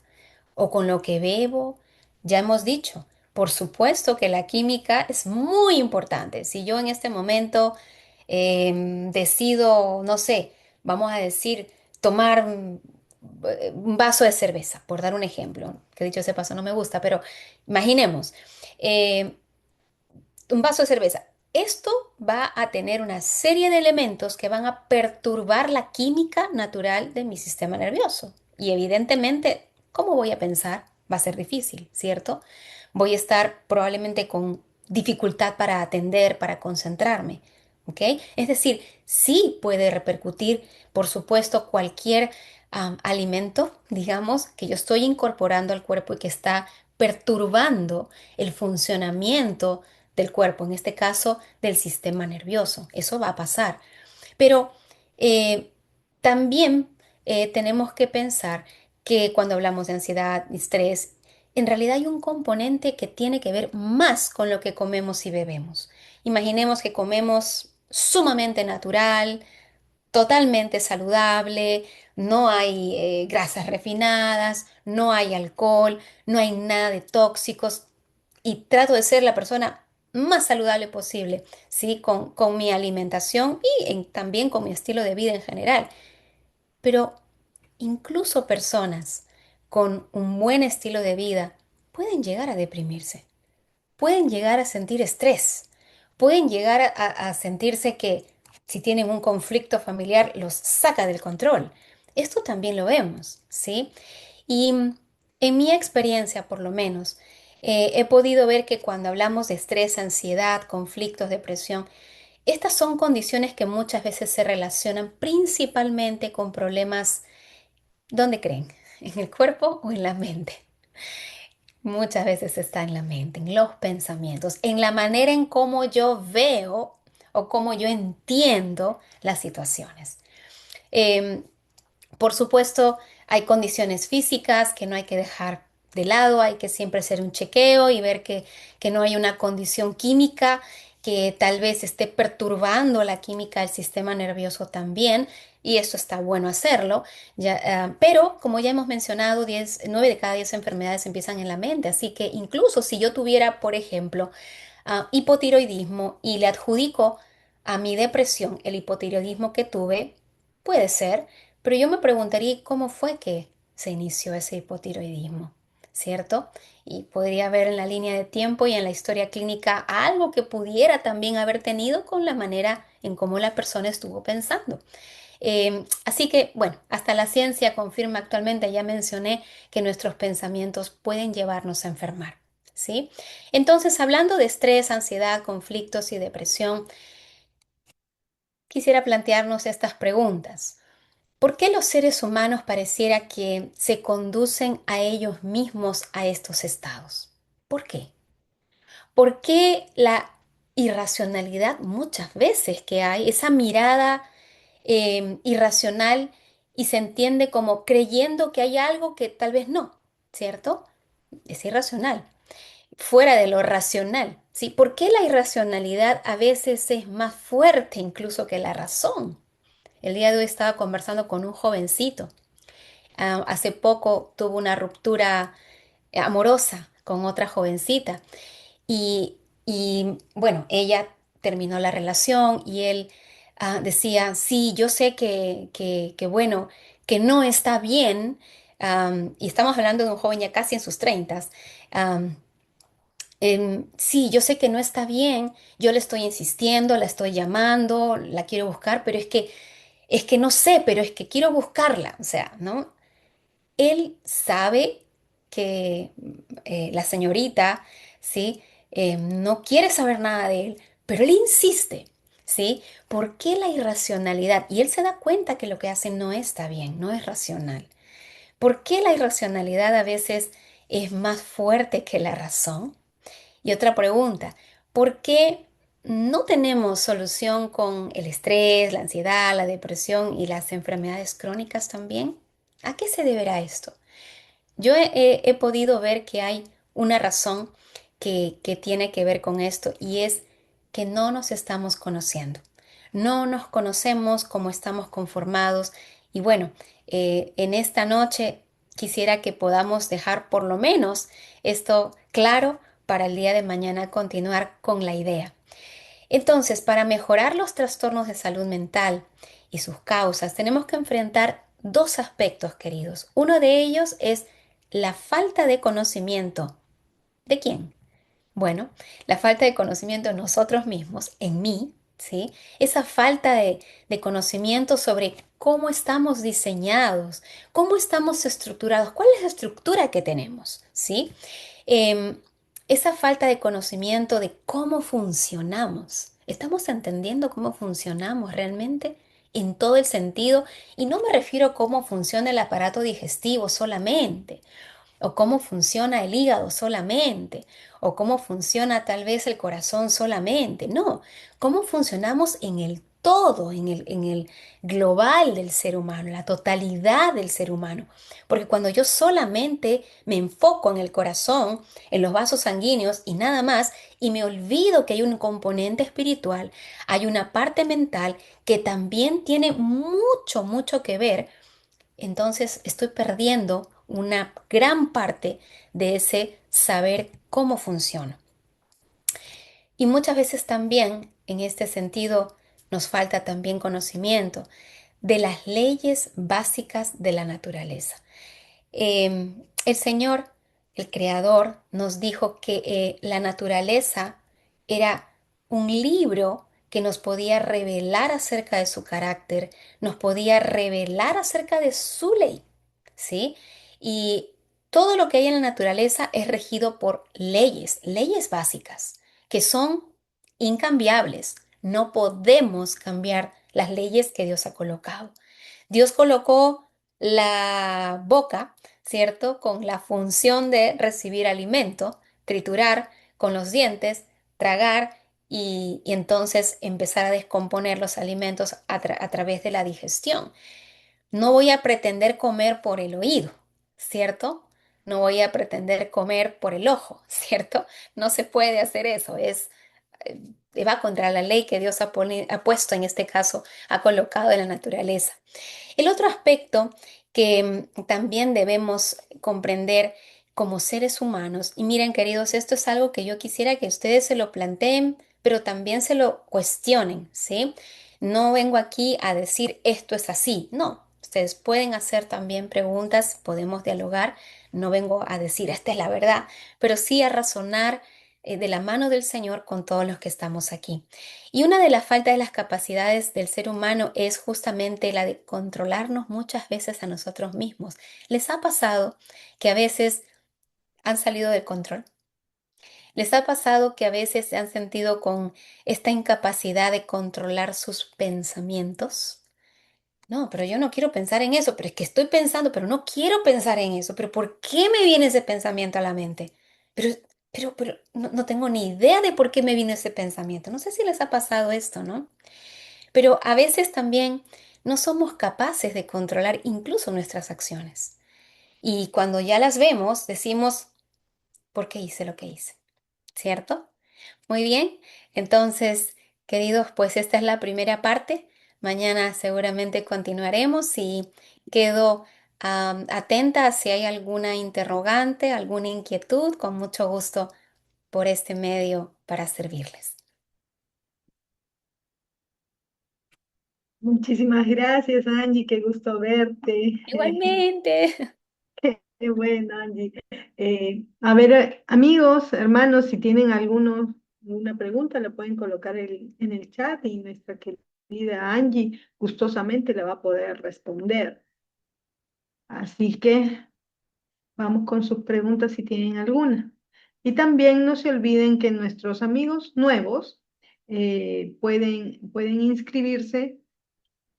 o con lo que bebo. Ya hemos dicho, por supuesto que la química es muy importante. Si yo en este momento decido, no sé, vamos a decir, tomar un vaso de cerveza, por dar un ejemplo, que dicho ese paso no me gusta, pero imaginemos, eh, un vaso de cerveza. Esto va a tener una serie de elementos que van a perturbar la química natural de mi sistema nervioso. Y evidentemente, ¿cómo voy a pensar? Va a ser difícil, ¿cierto? Voy a estar probablemente con dificultad para atender, para concentrarme, ¿ok? Es decir, sí puede repercutir, por supuesto, cualquier alimento, digamos, que yo estoy incorporando al cuerpo y que está perturbando el funcionamiento del cuerpo, en este caso del sistema nervioso. Eso va a pasar. Pero también tenemos que pensar que cuando hablamos de ansiedad, estrés, en realidad hay un componente que tiene que ver más con lo que comemos y bebemos. Imaginemos que comemos sumamente natural, totalmente saludable, no hay grasas refinadas, no hay alcohol, no hay nada de tóxicos y trato de ser la persona más saludable posible, ¿sí? Con mi alimentación y también con mi estilo de vida en general. Pero incluso personas con un buen estilo de vida pueden llegar a deprimirse, pueden llegar a sentir estrés, pueden llegar a sentirse que si tienen un conflicto familiar los saca del control. Esto también lo vemos, ¿sí? Y en mi experiencia, por lo menos, he podido ver que cuando hablamos de estrés, ansiedad, conflictos, depresión, estas son condiciones que muchas veces se relacionan principalmente con problemas. ¿Dónde creen? ¿En el cuerpo o en la mente? Muchas veces está en la mente, en los pensamientos, en la manera en cómo yo veo o cómo yo entiendo las situaciones. Em, por supuesto, hay condiciones físicas que no hay que dejar de lado, hay que siempre hacer un chequeo y ver que no hay una condición química que tal vez esté perturbando la química del sistema nervioso también, y eso está bueno hacerlo. Pero como ya hemos mencionado, 9 de cada 10 enfermedades empiezan en la mente, así que incluso si yo tuviera, por ejemplo, hipotiroidismo y le adjudico a mi depresión el hipotiroidismo que tuve, puede ser, pero yo me preguntaría cómo fue que se inició ese hipotiroidismo, ¿cierto? Y podría haber en la línea de tiempo y en la historia clínica algo que pudiera también haber tenido con la manera en cómo la persona estuvo pensando. Así que, bueno, hasta la ciencia confirma actualmente, ya mencioné, que nuestros pensamientos pueden llevarnos a enfermar, ¿sí? Entonces, hablando de estrés, ansiedad, conflictos y depresión, quisiera plantearnos estas preguntas. ¿Por qué los seres humanos pareciera que se conducen a ellos mismos a estos estados? ¿Por qué? ¿Por qué la irracionalidad muchas veces que hay, esa mirada irracional y se entiende como creyendo que hay algo que tal vez no, ¿cierto? Es irracional, fuera de lo racional, ¿sí? ¿Por qué la irracionalidad a veces es más fuerte incluso que la razón? El día de hoy estaba conversando con un jovencito. Hace poco tuvo una ruptura amorosa con otra jovencita bueno, ella terminó la relación y él decía, sí, yo sé bueno, que no está bien, y estamos hablando de un joven ya casi en sus 30. Sí, yo sé que no está bien, yo le estoy insistiendo, la estoy llamando, la quiero buscar, pero es que no sé, pero es que quiero buscarla, o sea, ¿no? Él sabe que la señorita, ¿sí? No quiere saber nada de él, pero él insiste, ¿sí? ¿Por qué la irracionalidad? Y él se da cuenta que lo que hace no está bien, no es racional. ¿Por qué la irracionalidad a veces es más fuerte que la razón? Y otra pregunta, ¿por qué no tenemos solución con el estrés, la ansiedad, la depresión y las enfermedades crónicas también? ¿A qué se deberá esto? Yo he podido ver que hay una razón que tiene que ver con esto y es que no nos estamos conociendo. No nos conocemos como estamos conformados y bueno, en esta noche quisiera que podamos dejar por lo menos esto claro para el día de mañana continuar con la idea. Entonces, para mejorar los trastornos de salud mental y sus causas, tenemos que enfrentar dos aspectos, queridos. Uno de ellos es la falta de conocimiento. ¿De quién? Bueno, la falta de conocimiento en nosotros mismos, en mí, ¿sí? Esa falta de conocimiento sobre cómo estamos diseñados, cómo estamos estructurados, cuál es la estructura que tenemos, ¿sí? Esa falta de conocimiento de cómo funcionamos. ¿Estamos entendiendo cómo funcionamos realmente? En todo el sentido, y no me refiero a cómo funciona el aparato digestivo solamente, o cómo funciona el hígado solamente, o cómo funciona tal vez el corazón solamente. No, cómo funcionamos en el todo, en el global del ser humano, la totalidad del ser humano. Porque cuando yo solamente me enfoco en el corazón, en los vasos sanguíneos y nada más, y me olvido que hay un componente espiritual, hay una parte mental que también tiene mucho, mucho que ver, entonces estoy perdiendo una gran parte de ese saber cómo funciona. Y muchas veces también, en este sentido, nos falta también conocimiento de las leyes básicas de la naturaleza. El Señor, el Creador, nos dijo que la naturaleza era un libro que nos podía revelar acerca de su carácter, nos podía revelar acerca de su ley, ¿sí? Y todo lo que hay en la naturaleza es regido por leyes, leyes básicas, que son incambiables. No podemos cambiar las leyes que Dios ha colocado. Dios colocó la boca, ¿cierto? Con la función de recibir alimento, triturar con los dientes, tragar y entonces empezar a descomponer los alimentos a través de la digestión. No voy a pretender comer por el oído, ¿cierto? No voy a pretender comer por el ojo, ¿cierto? No se puede hacer eso, va contra la ley que Dios ha puesto, en este caso, ha colocado en la naturaleza. El otro aspecto que también debemos comprender como seres humanos, y miren queridos, esto es algo que yo quisiera que ustedes se lo planteen, pero también se lo cuestionen, ¿sí? No vengo aquí a decir esto es así, no, ustedes pueden hacer también preguntas, podemos dialogar, no vengo a decir esta es la verdad, pero sí a razonar de la mano del Señor con todos los que estamos aquí. Y una de las faltas de las capacidades del ser humano es justamente la de controlarnos muchas veces a nosotros mismos. ¿Les ha pasado que a veces han salido del control? ¿Les ha pasado que a veces se han sentido con esta incapacidad de controlar sus pensamientos? No, pero yo no quiero pensar en eso, pero es que estoy pensando, pero no quiero pensar en eso, pero ¿por qué me viene ese pensamiento a la mente? Pero, pero no tengo ni idea de por qué me vino ese pensamiento. No sé si les ha pasado esto, ¿no? Pero a veces también no somos capaces de controlar incluso nuestras acciones. Y cuando ya las vemos, decimos, ¿por qué hice lo que hice? ¿Cierto? Muy bien. Entonces, queridos, pues esta es la primera parte. Mañana seguramente continuaremos y quedo atenta si hay alguna interrogante, alguna inquietud, con mucho gusto por este medio para servirles. Muchísimas gracias, Angie, qué gusto verte. Igualmente. Qué bueno, Angie. A ver, amigos, hermanos, si tienen alguna pregunta, la pueden colocar en el chat y nuestra querida Angie gustosamente la va a poder responder. Así que vamos con sus preguntas si tienen alguna. Y también no se olviden que nuestros amigos nuevos pueden inscribirse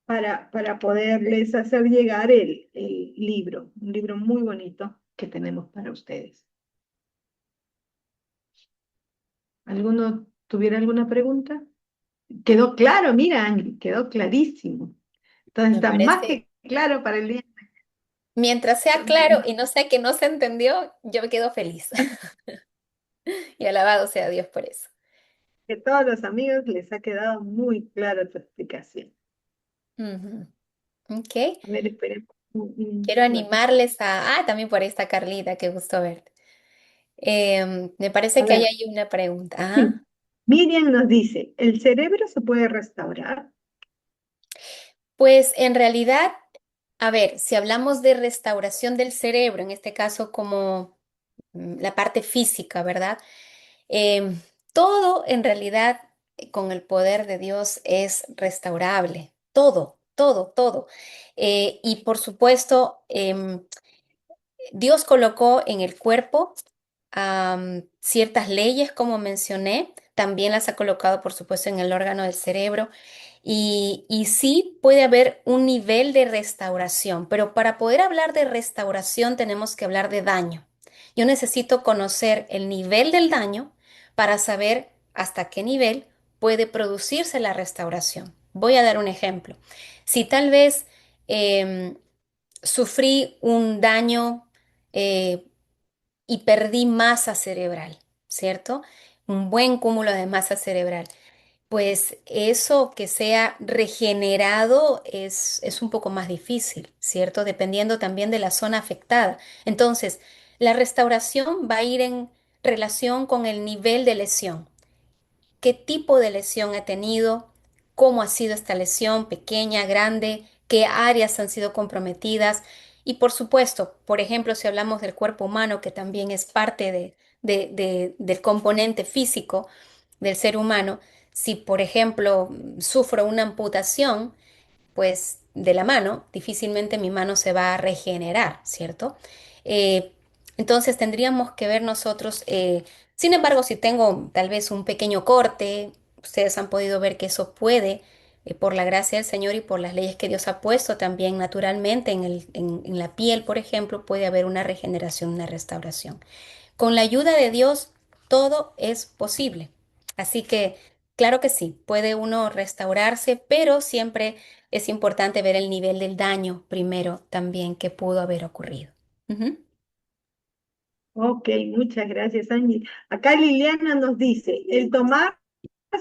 para poderles hacer llegar el libro, un libro muy bonito que tenemos para ustedes. ¿Alguno tuviera alguna pregunta? Quedó claro, mira, Ángel, quedó clarísimo. Entonces Me está más parece, que claro para el día. mientras sea claro y no sea que no se entendió, yo me quedo feliz. Y alabado sea Dios por eso. Que todos los amigos les ha quedado muy clara tu explicación. Ujú. Ok. A ver, esperemos. Quiero Bueno, animarles a... Ah, también por ahí está Carlita, qué gusto verte. Me parece a que ahí ver, hay una pregunta. sí. Ah, Miriam nos dice, ¿el cerebro se puede restaurar? pues en realidad, a ver, si hablamos de restauración del cerebro, en este caso como la parte física, ¿verdad? Em, Todo en realidad con el poder de Dios es restaurable. Todo, todo, todo. Y por supuesto, Dios colocó en el cuerpo ciertas leyes, como mencioné, también las ha colocado, por supuesto, en el órgano del cerebro. Y sí puede haber un nivel de restauración, pero para poder hablar de restauración tenemos que hablar de daño. Yo necesito conocer el nivel del daño para saber hasta qué nivel puede producirse la restauración. Voy a dar un ejemplo. Si tal vez em, sufrí un daño eh, y perdí masa cerebral, ¿cierto? Un buen cúmulo de masa cerebral. Pues eso que sea regenerado es un poco más difícil, ¿cierto? Dependiendo también de la zona afectada. Entonces, la restauración va a ir en relación con el nivel de lesión. ¿Qué tipo de lesión he tenido? ¿Cómo ha sido esta lesión? ¿Pequeña, grande? ¿Qué áreas han sido comprometidas? Y por supuesto, por ejemplo, si hablamos del cuerpo humano, que también es parte del componente físico del ser humano, si por ejemplo sufro una amputación, pues de la mano, difícilmente mi mano se va a regenerar, ¿cierto? Eh, entonces tendríamos que ver nosotros, sin embargo, si tengo tal vez un pequeño corte, ustedes han podido ver que eso puede, por la gracia del Señor y por las leyes que Dios ha puesto también naturalmente en la piel, por ejemplo, puede haber una regeneración, una restauración. Con la ayuda de Dios, todo es posible. Así que, claro que sí, puede uno restaurarse, pero siempre es importante ver el nivel del daño primero también que pudo haber ocurrido. Ujú. Ok, muchas gracias, Angie. Acá Liliana nos dice, el tomar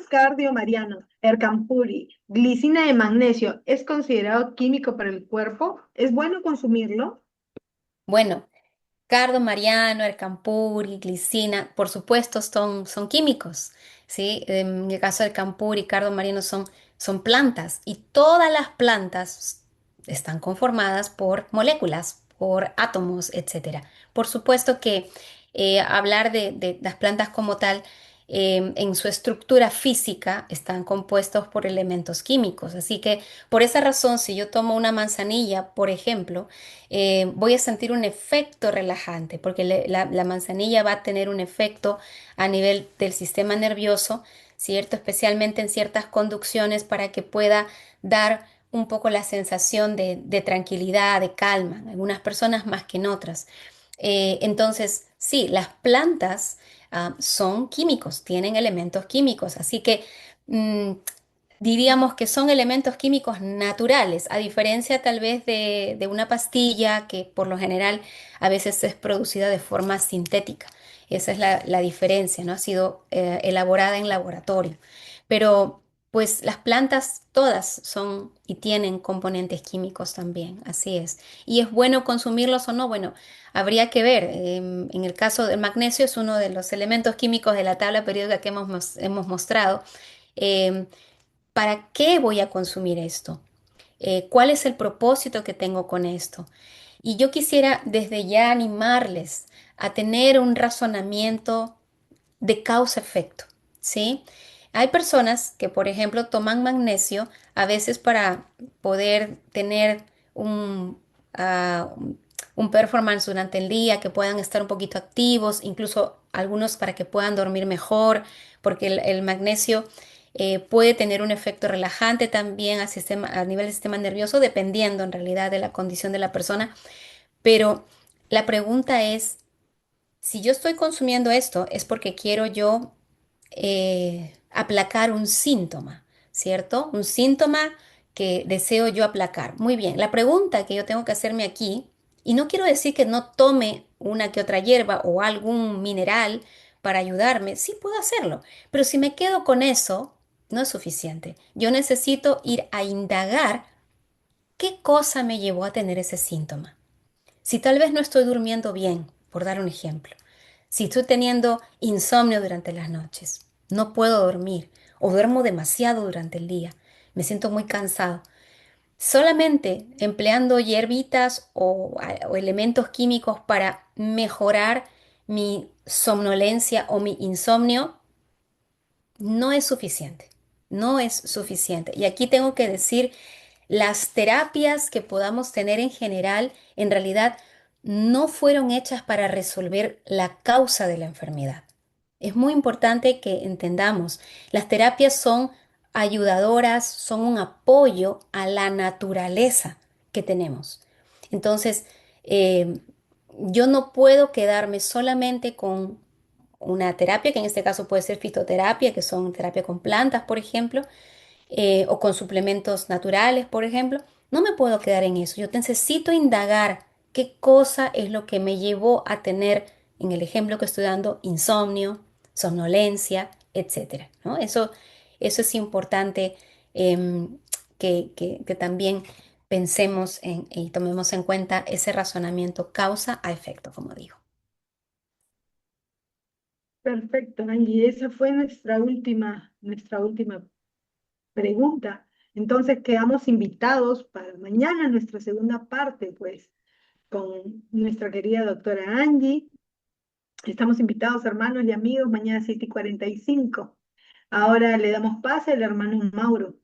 cardio mariano, Ercampuri, glicina de magnesio, ¿es considerado químico para el cuerpo? ¿Es bueno consumirlo? Bueno, cardo mariano, ercampuri, glicina, por supuesto son químicos, ¿sí? En el caso del campuri, cardo mariano son plantas y todas las plantas están conformadas por moléculas, por átomos, etcétera. Por supuesto que hablar de las plantas como tal, en su estructura física están compuestos por elementos químicos. Así que por esa razón, si yo tomo una manzanilla, por ejemplo, voy a sentir un efecto relajante, porque la manzanilla va a tener un efecto a nivel del sistema nervioso, ¿cierto? Especialmente en ciertas conducciones para que pueda dar un poco la sensación de tranquilidad, de calma, en algunas personas más que en otras. Entonces, sí, las plantas son químicos, tienen elementos químicos, así que mm, diríamos que son elementos químicos naturales, a diferencia tal vez de una pastilla que por lo general a veces es producida de forma sintética. Esa es la diferencia, ¿no? Ha sido elaborada en laboratorio. Pero pues las plantas todas son y tienen componentes químicos también, así es. ¿Y es bueno consumirlos o no? Bueno, habría que ver. En el caso del magnesio es uno de los elementos químicos de la tabla periódica que hemos mostrado. Em, ¿Para qué voy a consumir esto? ¿Cuál es el propósito que tengo con esto? Y yo quisiera desde ya animarles a tener un razonamiento de causa-efecto, ¿sí? Hay personas que, por ejemplo, toman magnesio a veces para poder tener un, ah, un performance durante el día, que puedan estar un poquito activos, incluso algunos para que puedan dormir mejor, porque el magnesio puede tener un efecto relajante también a nivel del sistema nervioso, dependiendo en realidad de la condición de la persona. Pero la pregunta es, si yo estoy consumiendo esto, es porque quiero yo aplacar un síntoma, ¿cierto? Un síntoma que deseo yo aplacar. Muy bien, la pregunta que yo tengo que hacerme aquí, y no quiero decir que no tome una que otra hierba o algún mineral para ayudarme, sí puedo hacerlo, pero si me quedo con eso, no es suficiente. Yo necesito ir a indagar qué cosa me llevó a tener ese síntoma. Si tal vez no estoy durmiendo bien, por dar un ejemplo, si estoy teniendo insomnio durante las noches, no puedo dormir o duermo demasiado durante el día, me siento muy cansado, solamente empleando hierbitas o elementos químicos para mejorar mi somnolencia o mi insomnio, no es suficiente. No es suficiente. Y aquí tengo que decir, las terapias que podamos tener en general, en realidad, no fueron hechas para resolver la causa de la enfermedad. Es muy importante que entendamos, las terapias son ayudadoras, son un apoyo a la naturaleza que tenemos. Entonces, yo no puedo quedarme solamente con una terapia, que en este caso puede ser fitoterapia, que son terapia con plantas, por ejemplo, o con suplementos naturales, por ejemplo. No me puedo quedar en eso. Yo necesito indagar qué cosa es lo que me llevó a tener, en el ejemplo que estoy dando, insomnio, somnolencia, etcétera, ¿no? Eso es importante, que también pensemos y tomemos en cuenta ese razonamiento causa a efecto, como digo. Perfecto, Angie. Esa fue nuestra última pregunta. Entonces quedamos invitados para mañana, nuestra segunda parte, pues, con nuestra querida doctora Angie. Estamos invitados, hermanos y amigos, mañana 7:45. Ahora le damos pase al hermano Mauro.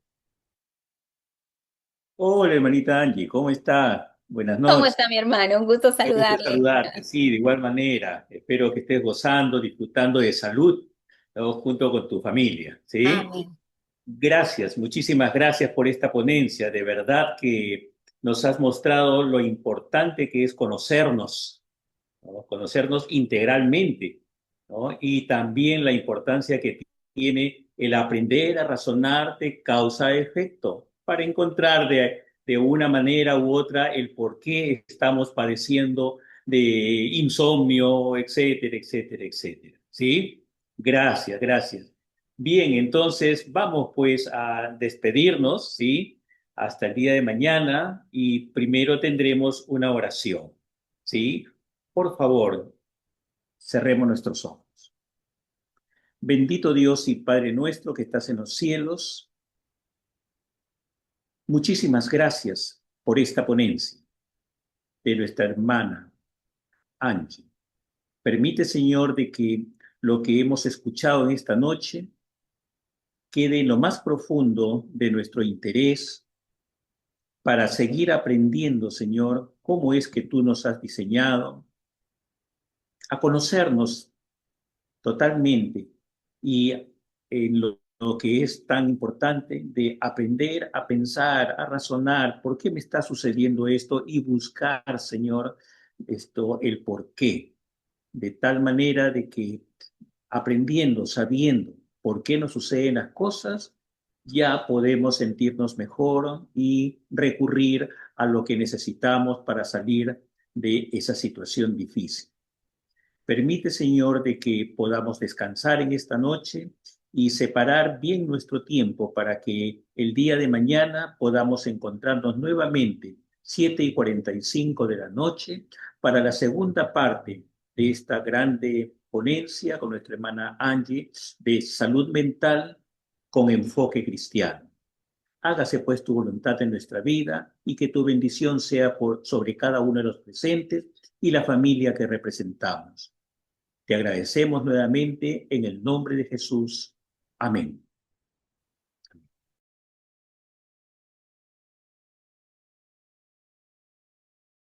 Hola, hermanita Angie, ¿cómo está? Buenas ¿Cómo noches. está mi hermano? Un gusto Qué gusto saludarle. saludarte. Sí, de igual manera. Espero que estés gozando, disfrutando de salud, ¿no? Junto con tu familia, ¿sí? Amén. Gracias, muchísimas gracias por esta ponencia. De verdad que nos has mostrado lo importante que es conocernos, ¿no? Conocernos integralmente, ¿no? Y también la importancia que tiene el aprender a razonar de causa-efecto para encontrar de una manera u otra el por qué estamos padeciendo de insomnio, etcétera, etcétera, etcétera. ¿Sí? Gracias, gracias. Bien, entonces vamos pues a despedirnos, ¿sí? Hasta el día de mañana y primero tendremos una oración, ¿sí? Por favor, cerremos nuestros ojos. Bendito Dios y Padre nuestro que estás en los cielos, muchísimas gracias por esta ponencia de nuestra hermana Angie. Permite, Señor, de que lo que hemos escuchado en esta noche quede en lo más profundo de nuestro interés para seguir aprendiendo, Señor, cómo es que tú nos has diseñado, a conocernos totalmente y en lo que es tan importante de aprender a pensar, a razonar, ¿por qué me está sucediendo esto? Y buscar, Señor, el por qué, de tal manera de que aprendiendo, sabiendo por qué nos suceden las cosas, ya podemos sentirnos mejor y recurrir a lo que necesitamos para salir de esa situación difícil. Permite, Señor, de que podamos descansar en esta noche y separar bien nuestro tiempo para que el día de mañana podamos encontrarnos nuevamente 7:45 de la noche para la segunda parte de esta grande ponencia con nuestra hermana Angie de salud mental con enfoque cristiano. Hágase pues tu voluntad en nuestra vida y que tu bendición sea sobre cada uno de los presentes y la familia que representamos. Te agradecemos nuevamente en el nombre de Jesús. Amén.